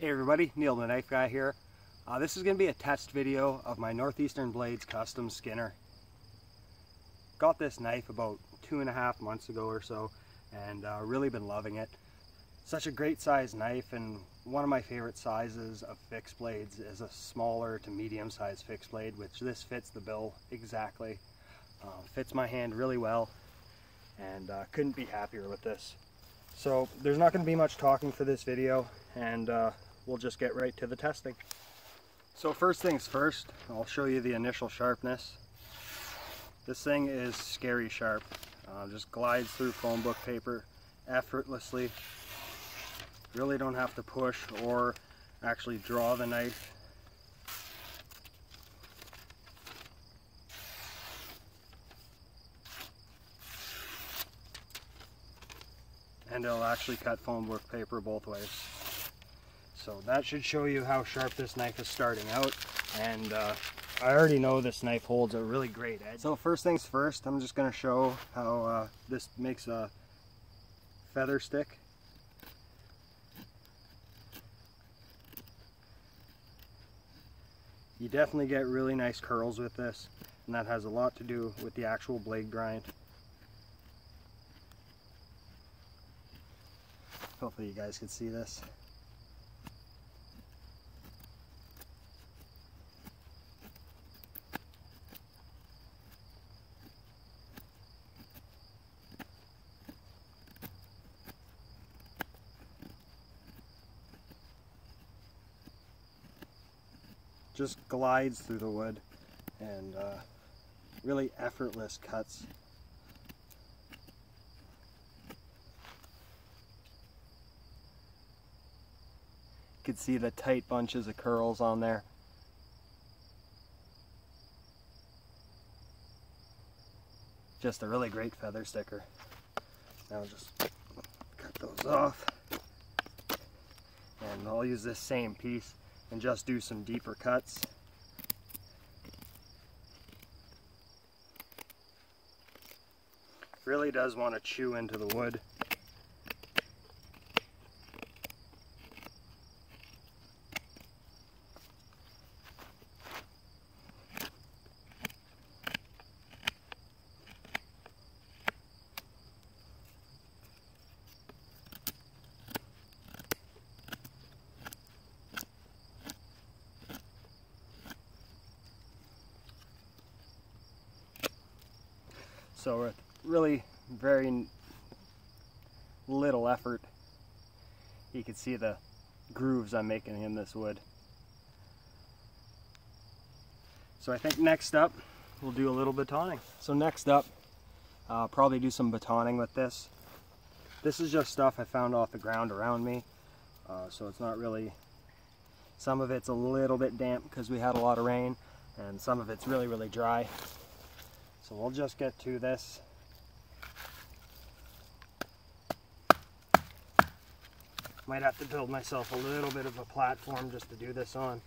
Hey everybody, Neil the Knife Guy here. This is going to be a test video of my Northeastern Blades custom skinner. Got this knife about 2.5 months ago or so and really been loving it. Such a great size knife, and one of my favorite sizes of fixed blades is a smaller to medium sized fixed blade, which this fits the bill exactly. Fits my hand really well, and couldn't be happier with this. So there's not going to be much talking for this video, and we'll just get right to the testing. So first things first, I'll show you the initial sharpness. This thing is scary sharp. Just glides through phone book paper effortlessly. Really don't have to push or actually draw the knife. And it'll actually cut phone book paper both ways. So that should show you how sharp this knife is starting out, and I already know this knife holds a really great edge. So first things first, I'm just going to show how this makes a feather stick. You definitely get really nice curls with this, and that has a lot to do with the actual blade grind. Hopefully you guys can see this. Just glides through the wood, and really effortless cuts. You can see the tight bunches of curls on there. Just a really great feather sticker. Now I'll just cut those off, and I'll use this same piece and just do some deeper cuts. Really does want to chew into the wood. So with really very little effort, you can see the grooves I'm making in this wood. So I think next up, we'll do a little batoning. So next up, probably do some batoning with this. This is just stuff I found off the ground around me. So it's not really, some of it's a little bit damp because we had a lot of rain, and some of it's really, really dry. So we'll just get to this. Might have to build myself a little bit of a platform just to do this on.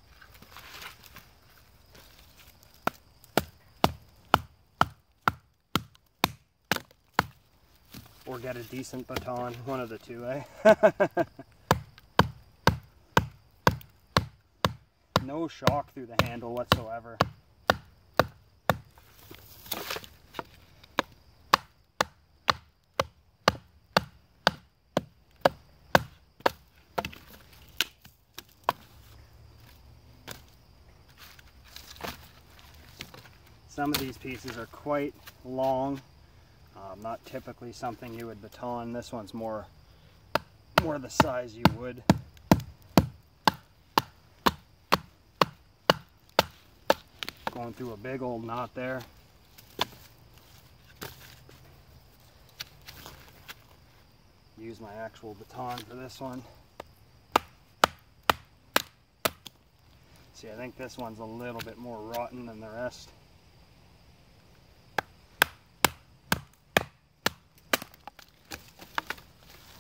Or get a decent baton, one of the two, eh? No shock through the handle whatsoever. Some of these pieces are quite long, not typically something you would baton. This one's more the size you would. Going through a big old knot there. Use my actual baton for this one. See, I think this one's a little bit more rotten than the rest.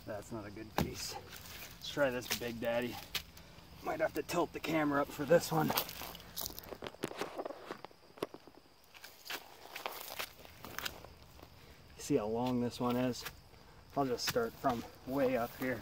That's not a good piece. Let's try this big daddy. Might have to tilt the camera up for this one. See how long this one is? I'll just start from way up here.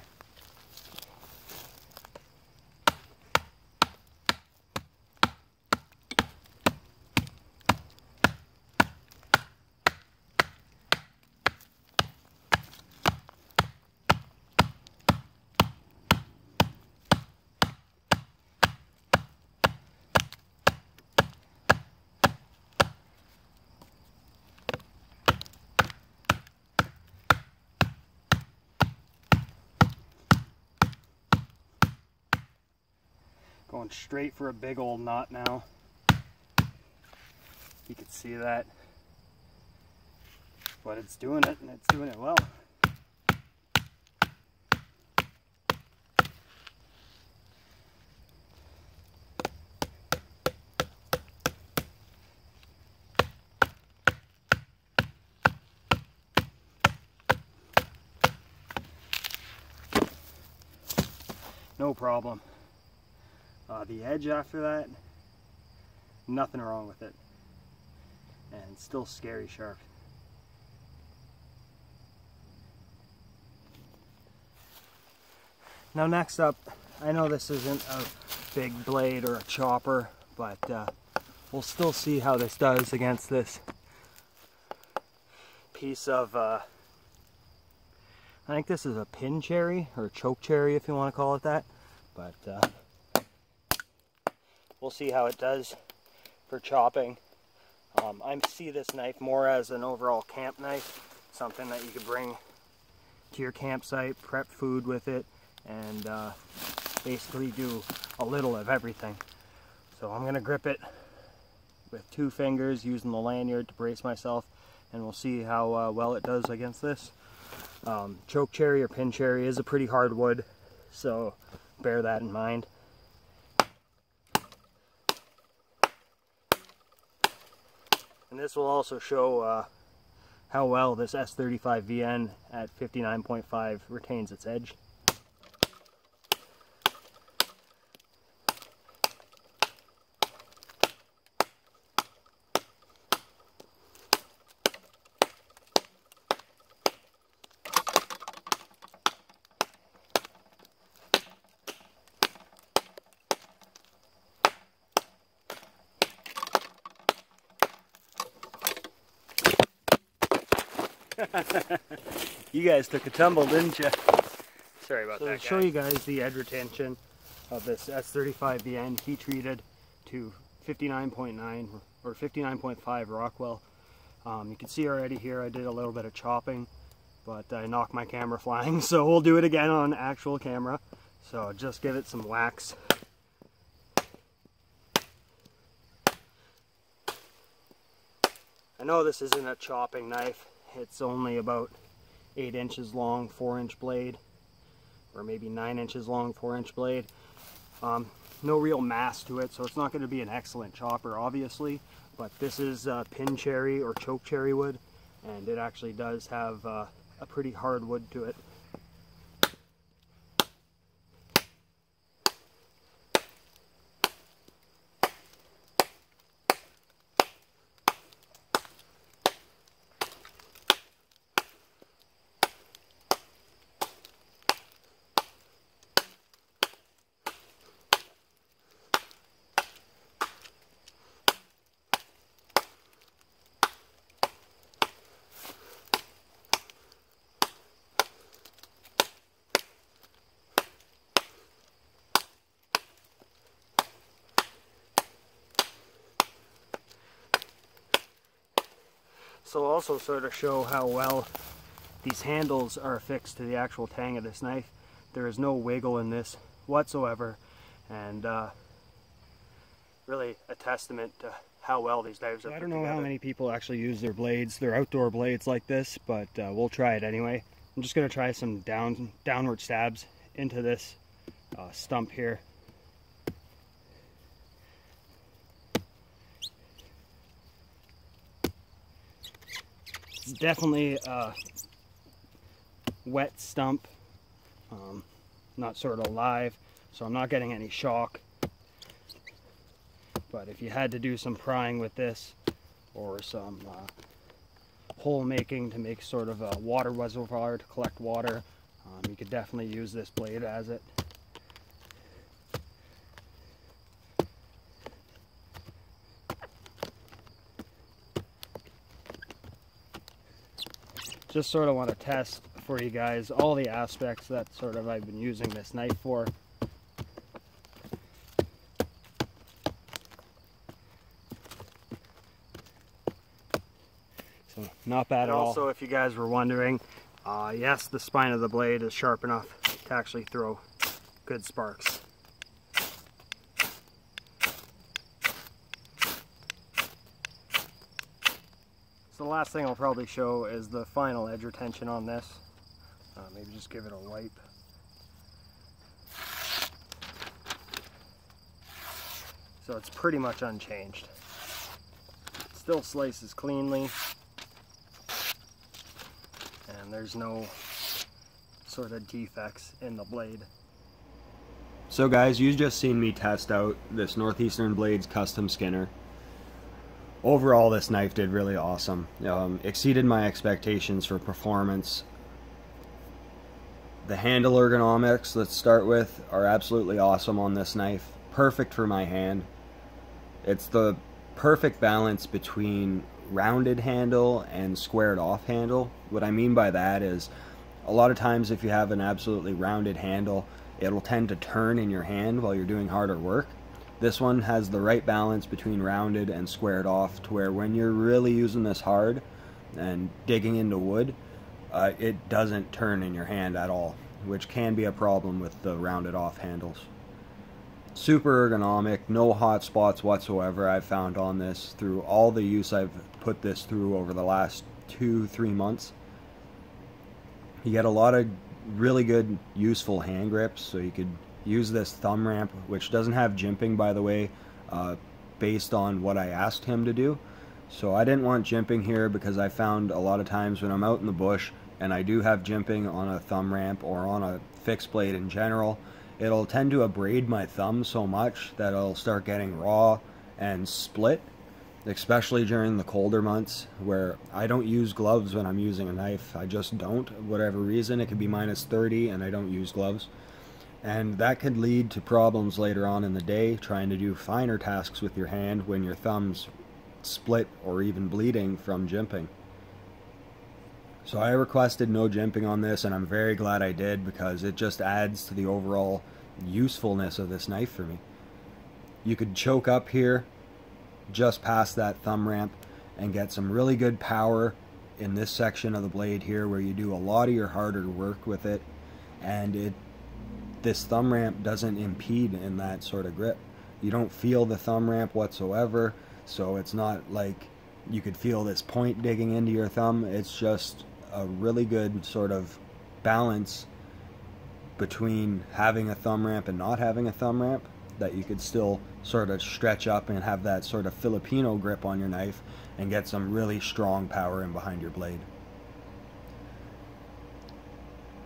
Going straight for a big old knot now. You can see that. But it's doing it, and it's doing it well. No problem. The edge after that, nothing wrong with it. And still scary sharp. Now next up, I know this isn't a big blade or a chopper, but we'll still see how this does against this piece of, I think this is a pin cherry, or chokecherry if you want to call it that, but we'll see how it does for chopping. I see this knife more as an overall camp knife, something that you could bring to your campsite, prep food with it, and basically do a little of everything. So I'm going to grip it with 2 fingers using the lanyard to brace myself, and we'll see how well it does against this. Chokecherry or pin cherry is a pretty hard wood, so bear that in mind. And this will also show how well this S35VN at 59.5 retains its edge. You guys took a tumble, didn't you? Sorry about that, guys. To show you guys the edge retention of this S35VN heat treated to 59.9 or 59.5 Rockwell. You can see already here I did a little bit of chopping, but I knocked my camera flying, so we'll do it again on actual camera. So just give it some wax. I know this isn't a chopping knife. It's only about 8 inches long, 4-inch blade, or maybe 9 inches long, 4-inch blade. No real mass to it, so it's not going to be an excellent chopper, obviously, but this is pin cherry or chokecherry wood, and it actually does have a pretty hard wood to it. So also sort of show how well these handles are affixed to the actual tang of this knife. There is no wiggle in this whatsoever, and really a testament to how well these knives are put together. I don't know how many people actually use their blades, their outdoor blades like this, but we'll try it anyway. I'm just going to try some downward stabs into this stump here. It's definitely a wet stump, not sort of live, so I'm not getting any shock. But if you had to do some prying with this, or some hole making to make sort of a water reservoir to collect water, you could definitely use this blade as it. Just sort of want to test for you guys all the aspects that sort of I've been using this knife for. So not bad at all. Also, if you guys were wondering, yes, the spine of the blade is sharp enough to actually throw good sparks. So the last thing I'll probably show is the final edge retention on this. Maybe just give it a wipe. So it's pretty much unchanged. It still slices cleanly, and there's no sort of defects in the blade. So guys, you've just seen me test out this Northeastern Blades custom skinner. Overall, this knife did really awesome. Exceeded my expectations for performance. The handle ergonomics, let's start with, are absolutely awesome on this knife. Perfect for my hand. It's the perfect balance between rounded handle and squared off handle. What I mean by that is, a lot of times if you have an absolutely rounded handle, it'll tend to turn in your hand while you're doing harder work. This one has the right balance between rounded and squared off, to where when you're really using this hard and digging into wood, it doesn't turn in your hand at all, which can be a problem with the rounded off handles. Super ergonomic, no hot spots whatsoever I've found on this through all the use I've put this through over the last 2-3 months. You get a lot of really good useful hand grips, so you could use this thumb ramp, which doesn't have jimping, by the way, based on what I asked him to do. So I didn't want jimping here because I found a lot of times when I'm out in the bush and I do have jimping on a thumb ramp or on a fixed blade in general, it'll tend to abrade my thumb so much that it'll start getting raw and split, especially during the colder months where I don't use gloves when I'm using a knife. I just don't, whatever reason. It could be -30 and I don't use gloves. And that could lead to problems later on in the day trying to do finer tasks with your hand when your thumb's split or even bleeding from jimping. So I requested no jimping on this, and I'm very glad I did, because it just adds to the overall usefulness of this knife for me. You could choke up here just past that thumb ramp and get some really good power in this section of the blade here where you do a lot of your harder work with it, and this thumb ramp doesn't impede in that sort of grip. You don't feel the thumb ramp whatsoever, so it's not like you could feel this point digging into your thumb. It's just a really good sort of balance between having a thumb ramp and not having a thumb ramp, that you could still sort of stretch up and have that sort of Filipino grip on your knife and get some really strong power in behind your blade.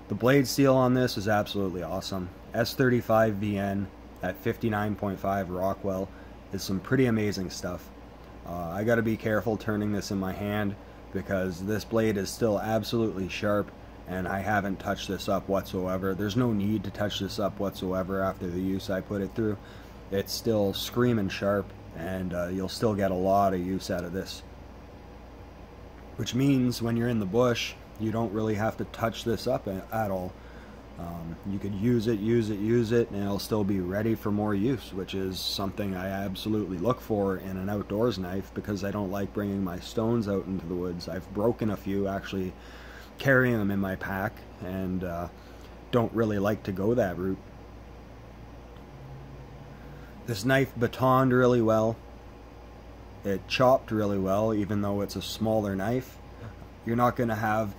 The blade steel on this is absolutely awesome. S35 VN at 59.5 Rockwell is some pretty amazing stuff. I gotta be careful turning this in my hand because this blade is still absolutely sharp, and I haven't touched this up whatsoever. There's no need to touch this up whatsoever after the use I put it through. It's still screaming sharp, and you'll still get a lot of use out of this. Which means when you're in the bush, you don't really have to touch this up at all. You could use it, and it'll still be ready for more use, which is something I absolutely look for in an outdoors knife, because I don't like bringing my stones out into the woods. I've broken a few actually carrying them in my pack, and don't really like to go that route. This knife batoned really well. It chopped really well, even though it's a smaller knife. You're not going to have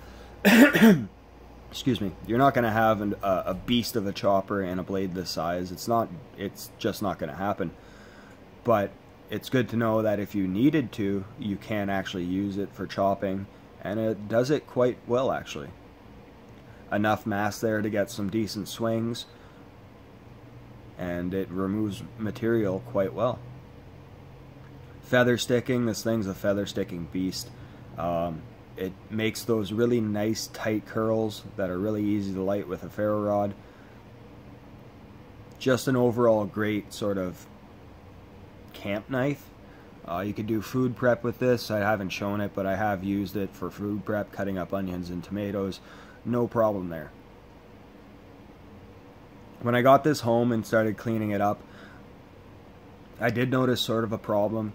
excuse me, you're not going to have a beast of a chopper and a blade this size. It's just not going to happen. But it's good to know that if you needed to, you can actually use it for chopping, and it does it quite well actually. Enough mass there to get some decent swings, and it removes material quite well. Feather sticking, this thing's a feather sticking beast. It makes those really nice tight curls that are really easy to light with a ferro rod. Just an overall great sort of camp knife. You could do food prep with this. I haven't shown it, but I have used it for food prep, cutting up onions and tomatoes. No problem there. When I got this home and started cleaning it up, I did notice sort of a problem.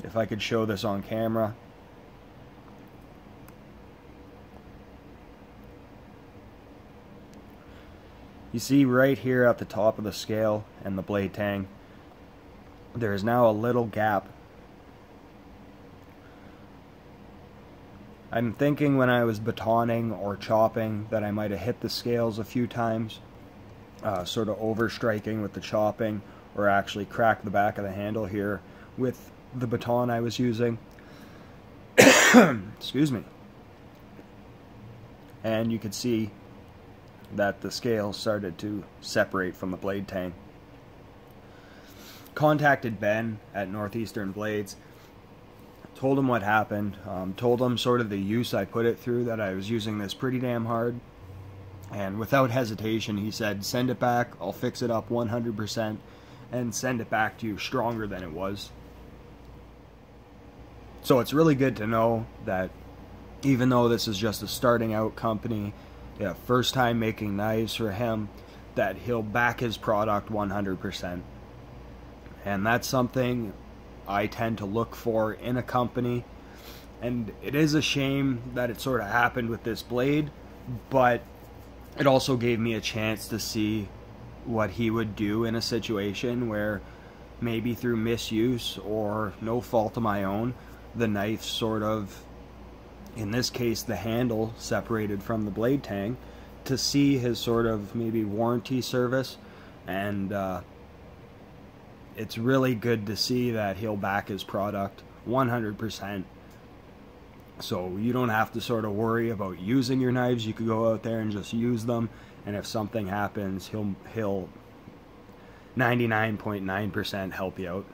If I could show this on camera. You see right here at the top of the scale and the blade tang, there is now a little gap I'm thinking when I was batoning or chopping that I might have hit the scales a few times, sort of overstriking with the chopping, or actually crack the back of the handle here with the baton I was using. Excuse me. And you could see that the scales started to separate from the blade tang. Contacted Ben at Northeastern Blades, told him what happened, told him sort of the use I put it through, that I was using this pretty damn hard, and without hesitation he said, send it back, I'll fix it up 100% and send it back to you stronger than it was. So it's really good to know that even though this is just a starting out company, yeah, first time making knives for him, that he'll back his product 100%. And that's something I tend to look for in a company. And it is a shame that it sort of happened with this blade, but it also gave me a chance to see what he would do in a situation where maybe through misuse or no fault of my own, the knife sort of, in this case the handle, separated from the blade tang, to see his sort of maybe warranty service. And it's really good to see that he'll back his product 100%. So you don't have to sort of worry about using your knives. You could go out there and just use them, and if something happens, he'll 99.9% help you out.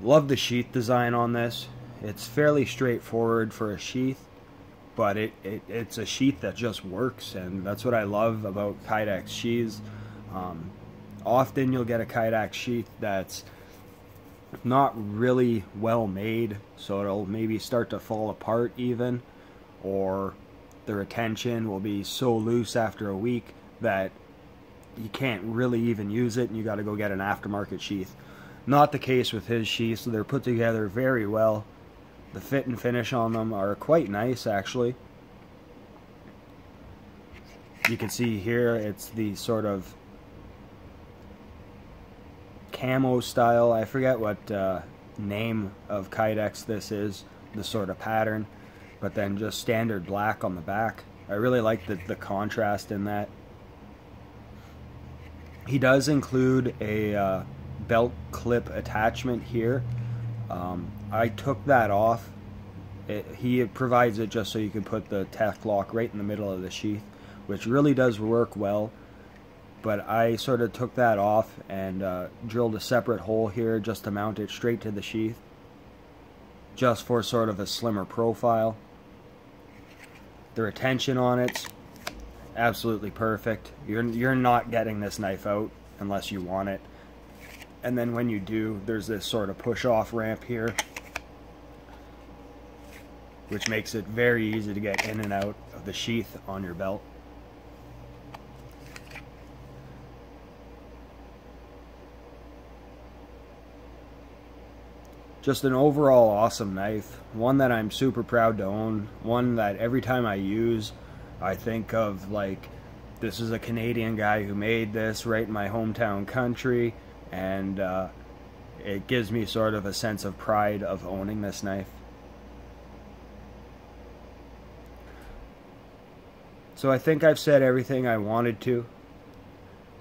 Love the sheath design on this. It's fairly straightforward for a sheath, but it's a sheath that just works, and that's what I love about Kydex sheaths. Often you'll get a Kydex sheath that's not really well made, so it'll maybe start to fall apart even, or the retention will be so loose after a week that you can't really even use it and you got to go get an aftermarket sheath. Not the case with his sheaths. They're put together very well. The fit and finish on them are quite nice, actually. You can see here it's the sort of camo style. I forget what name of Kydex this is, the sort of pattern, but then just standard black on the back. I really like the contrast in that. He does include a belt clip attachment here. I took that off. He provides it just so you can put the tech lock right in the middle of the sheath, which really does work well. But I sort of took that off and drilled a separate hole here just to mount it straight to the sheath, just for sort of a slimmer profile. The retention on it's absolutely perfect. You're not getting this knife out unless you want it. And then when you do, there's this sort of push-off ramp here, which makes it very easy to get in and out of the sheath on your belt. Just an overall awesome knife, one that I'm super proud to own, one that every time I use, I think of like, this is a Canadian guy who made this right in my hometown country, and it gives me sort of a sense of pride of owning this knife. So I think I've said everything I wanted to,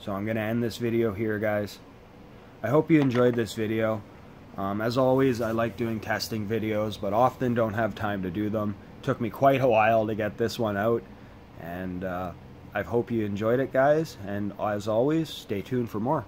so I'm going to end this video here, guys. I hope you enjoyed this video. As always, I like doing testing videos, but often don't have time to do them. It took me quite a while to get this one out, and I hope you enjoyed it, guys, and as always, stay tuned for more.